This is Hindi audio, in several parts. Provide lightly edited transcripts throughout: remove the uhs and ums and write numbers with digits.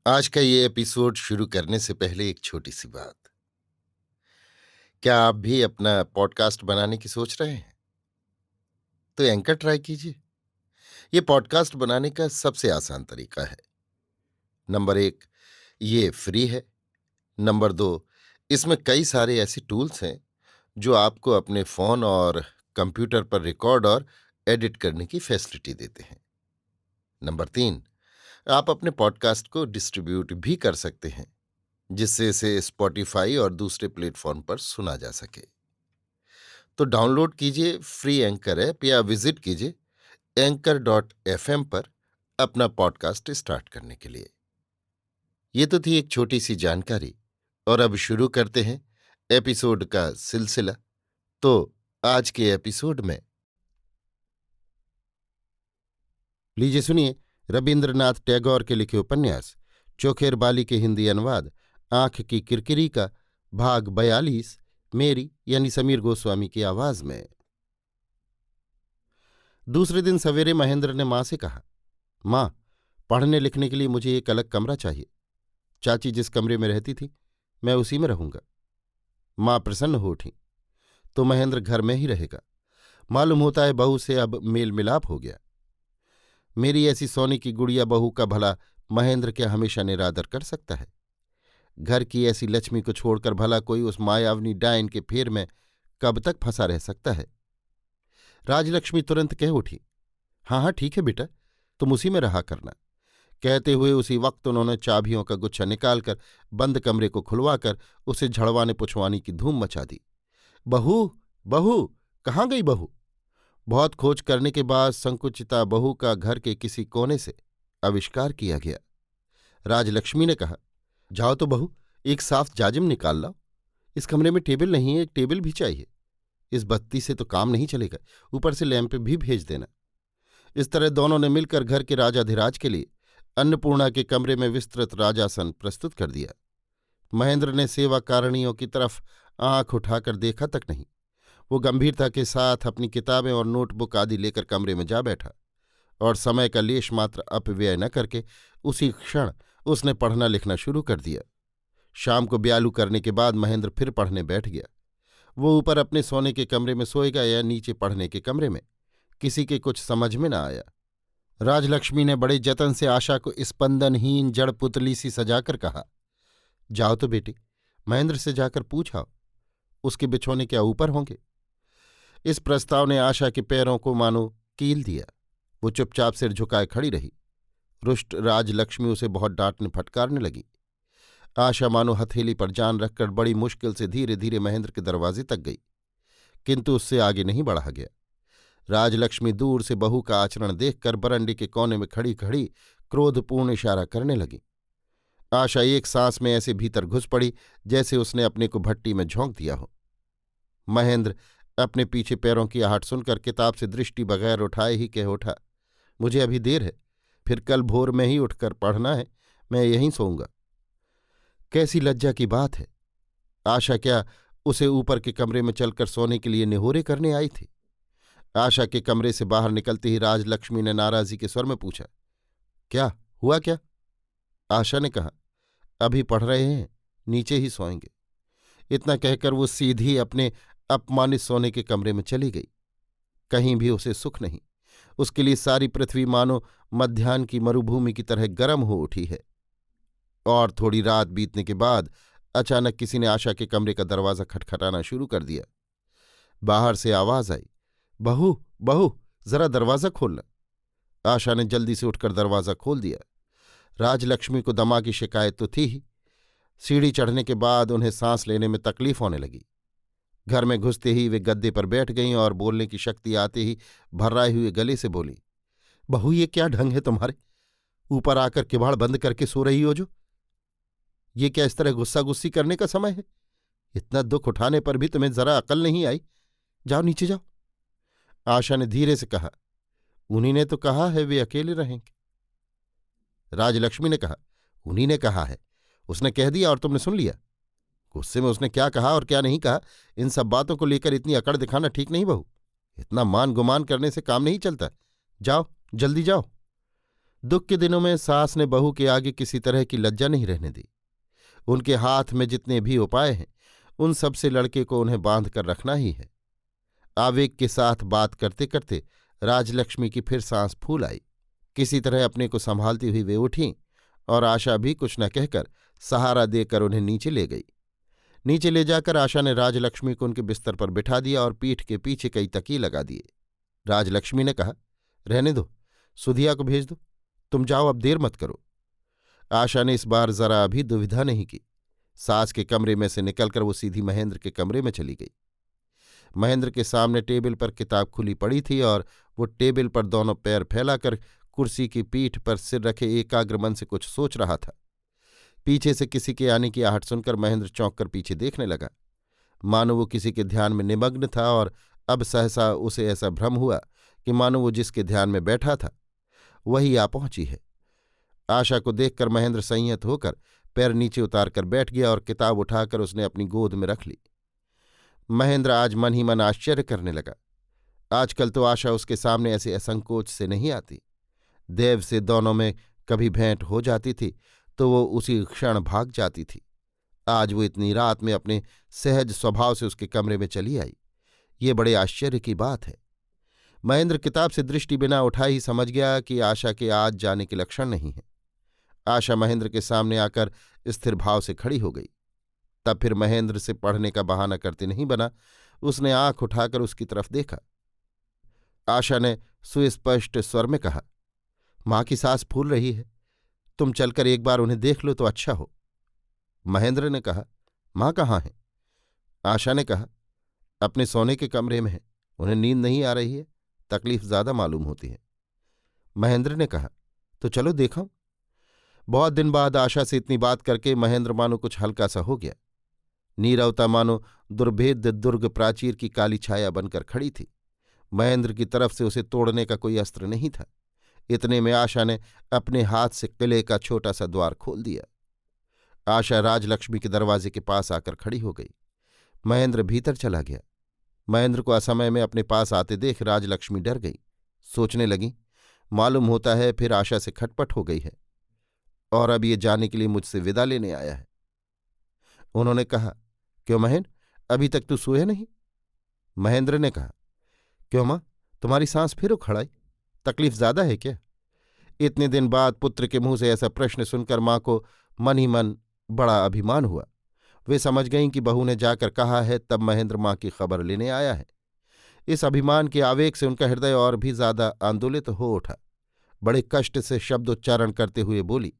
आज का ये एपिसोड शुरू करने से पहले एक छोटी सी बात। क्या आप भी अपना पॉडकास्ट बनाने की सोच रहे हैं? तो एंकर ट्राई कीजिए। ये पॉडकास्ट बनाने का सबसे आसान तरीका है। नंबर 1, ये फ्री है। नंबर 2, इसमें कई सारे ऐसे टूल्स हैं जो आपको अपने फोन और कंप्यूटर पर रिकॉर्ड और एडिट करने की फैसिलिटी देते हैं। नंबर 3, आप अपने पॉडकास्ट को डिस्ट्रीब्यूट भी कर सकते हैं, जिससे इसे स्पॉटिफाई और दूसरे प्लेटफॉर्म पर सुना जा सके। तो डाउनलोड कीजिए फ्री एंकर ऐप या विजिट कीजिए anchor.fm पर अपना पॉडकास्ट स्टार्ट करने के लिए। ये तो थी एक छोटी सी जानकारी, और अब शुरू करते हैं एपिसोड का सिलसिला। तो आज के एपिसोड में लीजिए सुनिए रविन्द्रनाथ टैगोर के लिखे उपन्यास चोखेर बाली के हिंदी अनुवाद आंख की किरकिरी का भाग 42, मेरी यानी समीर गोस्वामी की आवाज में। दूसरे दिन सवेरे महेंद्र ने मां से कहा, मां, पढ़ने लिखने के लिए मुझे एक अलग कमरा चाहिए। चाची जिस कमरे में रहती थी मैं उसी में रहूंगा। मां प्रसन्न हो उठी, तो महेंद्र घर में ही रहेगा। मालूम होता है बहू से अब मेल मिलाप हो गया। मेरी ऐसी सोने की गुड़िया बहू का भला महेंद्र क्या हमेशा निरादर कर सकता है? घर की ऐसी लक्ष्मी को छोड़कर भला कोई उस मायावनी डायन के फेर में कब तक फंसा रह सकता है? राजलक्ष्मी तुरंत कह उठी, हाँ हाँ ठीक है बेटा, तुम उसी में रहा करना। कहते हुए उसी वक्त उन्होंने चाबियों का गुच्छा निकालकर बंद कमरे को खुलवाकर उसे झड़वाने पुछवाने की धूम मचा दी। बहू, बहू, कहाँ गई बहू? बहुत खोज करने के बाद संकुचिता बहू का घर के किसी कोने से आविष्कार किया गया। राजलक्ष्मी ने कहा, जाओ तो बहू, एक साफ जाजिम निकाल लाओ। इस कमरे में टेबल नहीं है, एक टेबल भी चाहिए। इस बत्ती से तो काम नहीं चलेगा, ऊपर से लैंप भी भेज देना। इस तरह दोनों ने मिलकर घर के राजाधिराज के लिए अन्नपूर्णा के कमरे में विस्तृत राजासन प्रस्तुत कर दिया। महेंद्र ने सेवा कारणियों की तरफ आंख उठाकर देखा तक नहीं। वो गंभीरता के साथ अपनी किताबें और नोटबुक आदि लेकर कमरे में जा बैठा, और समय का लेश मात्र अपव्यय न करके उसी क्षण उसने पढ़ना लिखना शुरू कर दिया। शाम को ब्यालू करने के बाद महेंद्र फिर पढ़ने बैठ गया। वो ऊपर अपने सोने के कमरे में सोएगा या नीचे पढ़ने के कमरे में, किसी के कुछ समझ में न आया। राजलक्ष्मी ने बड़े जतन से आशा को स्पंदनहीन जड़ पुतली सी सजाकर कहा, जाओ तो बेटी, महेंद्र से जाकर पूछाओ, उसके बिछोने क्या ऊपर होंगे? इस प्रस्ताव ने आशा के पैरों को मानो कील दिया। वो चुपचाप सिर झुकाए खड़ी रही। रुष्ट राजलक्ष्मी उसे बहुत डांटने फटकारने लगी। आशा मानो हथेली पर जान रखकर बड़ी मुश्किल से धीरे धीरे महेंद्र के दरवाजे तक गई, किंतु उससे आगे नहीं बढ़ा गया। राजलक्ष्मी दूर से बहू का आचरण देखकर बरंडे के कोने में खड़ी खड़ी क्रोधपूर्ण इशारा करने लगी। आशा एक सांस में ऐसे भीतर घुस पड़ी जैसे उसने अपने को भट्टी में झोंक दिया हो। महेंद्र अपने पीछे पैरों की आहट सुनकर किताब से दृष्टि बगैर उठाए ही कह उठा, मुझे अभी देर है, फिर कल भोर में ही उठकर पढ़ना है, मैं यहीं सोऊंगा। कैसी लज्जा की बात है! आशा क्या उसे ऊपर के कमरे में चलकर सोने के लिए निहोरे करने आई थी? आशा के कमरे से बाहर निकलते ही राजलक्ष्मी ने नाराजी के स्वर में पूछा, क्या हुआ क्या? आशा ने कहा, अभी पढ़ रहे हैं, नीचे ही सोएंगे। इतना कहकर वो सीधी अपने अपमानित सोने के कमरे में चली गई। कहीं भी उसे सुख नहीं। उसके लिए सारी पृथ्वी मानो मध्याह्न की मरुभूमि की तरह गर्म हो उठी है। और थोड़ी रात बीतने के बाद अचानक किसी ने आशा के कमरे का दरवाज़ा खटखटाना शुरू कर दिया। बाहर से आवाज आई, बहू, बहू, जरा दरवाज़ा खोलना। आशा ने जल्दी से उठकर दरवाज़ा खोल दिया। राजलक्ष्मी को दमा की शिकायत तो थी ही। सीढ़ी चढ़ने के बाद उन्हें सांस लेने में तकलीफ होने लगी। घर में घुसते ही वे गद्दे पर बैठ गईं और बोलने की शक्ति आते ही भर्राए हुए गले से बोली, बहू, ये क्या ढंग है तुम्हारे? ऊपर आकर किवाड़ बंद करके सो रही हो जो? ये क्या इस तरह गुस्सा गुस्सी करने का समय है? इतना दुख उठाने पर भी तुम्हें जरा अकल नहीं आई? जाओ नीचे जाओ। आशा ने धीरे से कहा, उन्हीं ने तो कहा है वे अकेले रहेंगे। राजलक्ष्मी ने कहा, उन्हीं ने कहा है, उसने कह दिया और तुमने सुन लिया? गुस्से में उसने क्या कहा और क्या नहीं कहा, इन सब बातों को लेकर इतनी अकड़ दिखाना ठीक नहीं बहू। इतना मान गुमान करने से काम नहीं चलता। जाओ, जल्दी जाओ। दुख के दिनों में सास ने बहू के आगे किसी तरह की लज्जा नहीं रहने दी। उनके हाथ में जितने भी उपाय हैं उन सब से लड़के को उन्हें बांध कर रखना ही है। आवेग के साथ बात करते करते राजलक्ष्मी की फिर सांस फूल आई। किसी तरह अपने को संभालती हुई वे उठीं और आशा भी कुछ न कहकर सहारा देकर उन्हें नीचे ले गई। नीचे ले जाकर आशा ने राजलक्ष्मी को उनके बिस्तर पर बिठा दिया और पीठ के पीछे कई तकिए लगा दिए। राजलक्ष्मी ने कहा, रहने दो, सुधिया को भेज दो, तुम जाओ, अब देर मत करो। आशा ने इस बार जरा भी दुविधा नहीं की। सास के कमरे में से निकलकर वो सीधी महेंद्र के कमरे में चली गई। महेंद्र के सामने टेबल पर किताब खुली पड़ी थी और वो टेबल पर दोनों पैर फैलाकर कुर्सी की पीठ पर सिर रखे एकाग्र मन से कुछ सोच रहा था। पीछे से किसी के आने की आहट सुनकर महेंद्र चौंक कर पीछे देखने लगा, मानो वो किसी के ध्यान में निमग्न था, और अब सहसा उसे ऐसा भ्रम हुआ कि मानो वो जिसके ध्यान में बैठा था वही आ पहुंची है। आशा को देखकर महेंद्र संयत होकर पैर नीचे उतारकर बैठ गया और किताब उठाकर उसने अपनी गोद में रख ली। महेंद्र आज मन ही मन आश्चर्य करने लगा। आजकल तो आशा उसके सामने ऐसे असंकोच से नहीं आती। देव से दोनों में कभी भेंट हो जाती थी तो वो उसी क्षण भाग जाती थी। आज वो इतनी रात में अपने सहज स्वभाव से उसके कमरे में चली आई। ये बड़े आश्चर्य की बात है। महेंद्र किताब से दृष्टि बिना उठाए ही समझ गया कि आशा के आज जाने के लक्षण नहीं है। आशा महेंद्र के सामने आकर स्थिर भाव से खड़ी हो गई। तब फिर महेंद्र से पढ़ने का बहाना करते नहीं बना, उसने आंख उठाकर उसकी तरफ देखा। आशा ने सुस्पष्ट स्वर में कहा, माँ की सांस फूल रही है, तुम चलकर एक बार उन्हें देख लो तो अच्छा हो। महेंद्र ने कहा, माँ कहाँ हैं? आशा ने कहा, अपने सोने के कमरे में है, उन्हें नींद नहीं आ रही है, तकलीफ ज्यादा मालूम होती है। महेंद्र ने कहा, तो चलो देखाऊं। बहुत दिन बाद आशा से इतनी बात करके महेंद्र मानो कुछ हल्का सा हो गया। नीरवता मानो दुर्भेद्य दुर्ग प्राचीर की काली छाया बनकर खड़ी थी। महेंद्र की तरफ से उसे तोड़ने का कोई अस्त्र नहीं था। इतने में आशा ने अपने हाथ से किले का छोटा सा द्वार खोल दिया। आशा राजलक्ष्मी के दरवाजे के पास आकर खड़ी हो गई। महेंद्र भीतर चला गया। महेंद्र को असमय में अपने पास आते देख राजलक्ष्मी डर गई। सोचने लगी, मालूम होता है फिर आशा से खटपट हो गई है और अब ये जाने के लिए मुझसे विदा लेने आया है। उन्होंने कहा, क्यों महेंद्र, अभी तक तू सोए नहीं? महेंद्र ने कहा, क्यों मां, तुम्हारी सांस फिर उखड़ाई, तकलीफ ज्यादा है क्या? इतने दिन बाद पुत्र के मुंह से ऐसा प्रश्न सुनकर मां को मन ही मन बड़ा अभिमान हुआ। वे समझ गईं कि बहू ने जाकर कहा है, तब महेंद्र मां की खबर लेने आया है। इस अभिमान के आवेग से उनका हृदय और भी ज्यादा आंदोलित हो उठा। बड़े कष्ट से शब्दोच्चारण करते हुए बोली,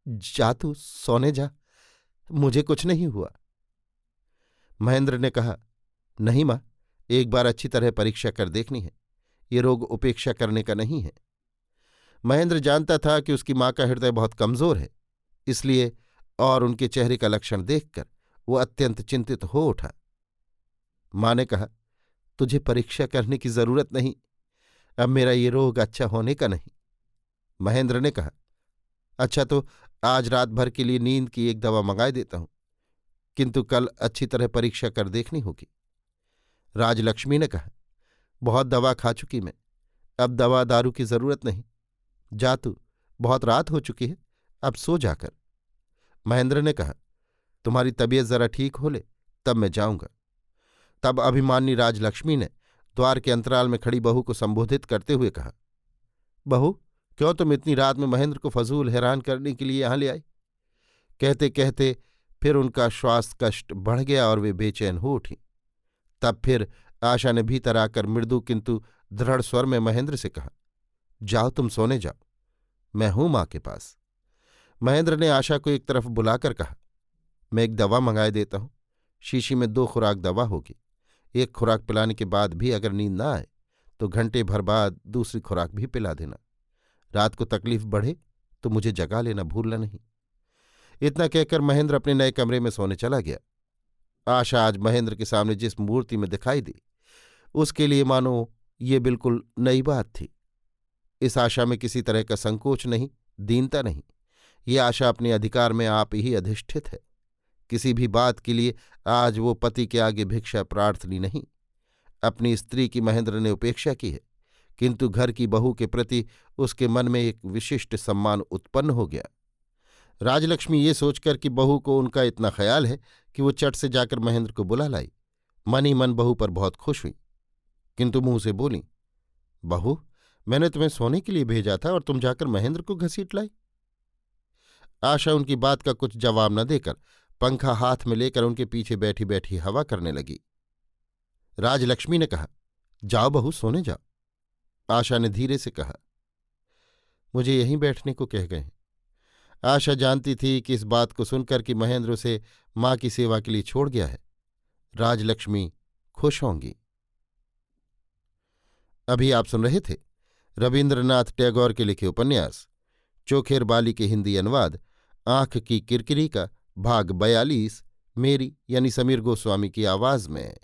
जा तू सोने जा, मुझे कुछ नहीं हुआ। महेंद्र ने कहा, नहीं मां, एक बार अच्छी तरह परीक्षा कर देखनी है, ये रोग उपेक्षा करने का नहीं है। महेंद्र जानता था कि उसकी मां का हृदय बहुत कमजोर है, इसलिए और उनके चेहरे का लक्षण देखकर वो अत्यंत चिंतित हो उठा। मां ने कहा, तुझे परीक्षा करने की जरूरत नहीं, अब मेरा ये रोग अच्छा होने का नहीं। महेंद्र ने कहा, अच्छा तो आज रात भर के लिए नींद की एक दवा मंगाए देता हूं, किंतु कल अच्छी तरह परीक्षा कर देखनी होगी। राजलक्ष्मी ने कहा, बहुत दवा खा चुकी मैं, अब दवा दारू की जरूरत नहीं, जा तू, बहुत रात हो चुकी है, अब सो जाकर। महेंद्र ने कहा, तुम्हारी तबीयत जरा ठीक हो ले तब मैं जाऊंगा। तब अभिमानी राजलक्ष्मी ने द्वार के अंतराल में खड़ी बहू को संबोधित करते हुए कहा, बहू, क्यों तुम इतनी रात में महेंद्र को फजूल हैरान करने के लिए यहां ले आई? कहते कहते फिर उनका श्वास कष्ट बढ़ गया और वे बेचैन हो उठी। तब फिर आशा ने भीतर आकर मृदु किंतु दृढ़ स्वर में महेंद्र से कहा, जाओ तुम सोने जाओ, मैं हूं मां के पास। महेंद्र ने आशा को एक तरफ बुलाकर कहा, मैं एक दवा मंगाए देता हूं, शीशी में 2 खुराक दवा होगी। एक खुराक पिलाने के बाद भी अगर नींद ना आए तो घंटे भर बाद दूसरी खुराक भी पिला देना। रात को तकलीफ बढ़े तो मुझे जगा लेना भूलना नहीं। इतना कहकर महेंद्र अपने नए कमरे में सोने चला गया। आशा आज महेंद्र के सामने जिस मूर्ति में दिखाई दी उसके लिए मानो ये बिल्कुल नई बात थी। इस आशा में किसी तरह का संकोच नहीं, दीनता नहीं। ये आशा अपने अधिकार में आप ही अधिष्ठित है। किसी भी बात के लिए आज वो पति के आगे भिक्षा प्रार्थनी नहीं। अपनी स्त्री की महेंद्र ने उपेक्षा की है, किंतु घर की बहू के प्रति उसके मन में एक विशिष्ट सम्मान उत्पन्न हो गया। राजलक्ष्मी ये सोचकर कि बहू को उनका इतना ख्याल है कि वो चट से जाकर महेंद्र को बुला लाई, मन ही मन बहू पर बहुत खुश हुई, किंतु मुंह से बोली, बहू, मैंने तुम्हें सोने के लिए भेजा था और तुम जाकर महेंद्र को घसीट लाई। आशा उनकी बात का कुछ जवाब न देकर पंखा हाथ में लेकर उनके पीछे बैठी बैठी हवा करने लगी। राजलक्ष्मी ने कहा, जाओ बहू, सोने जाओ। आशा ने धीरे से कहा, मुझे यहीं बैठने को कह गए हैं। आशा जानती थी कि इस बात को सुनकर कि महेंद्र उसे मां की सेवा के लिए छोड़ गया है, राजलक्ष्मी खुश होंगी। अभी आप सुन रहे थे रवीन्द्रनाथ टैगोर के लिखे उपन्यास चोखेर बाली के हिंदी अनुवाद आंख की किरकिरी का भाग 42, मेरी यानी समीर गोस्वामी की आवाज में।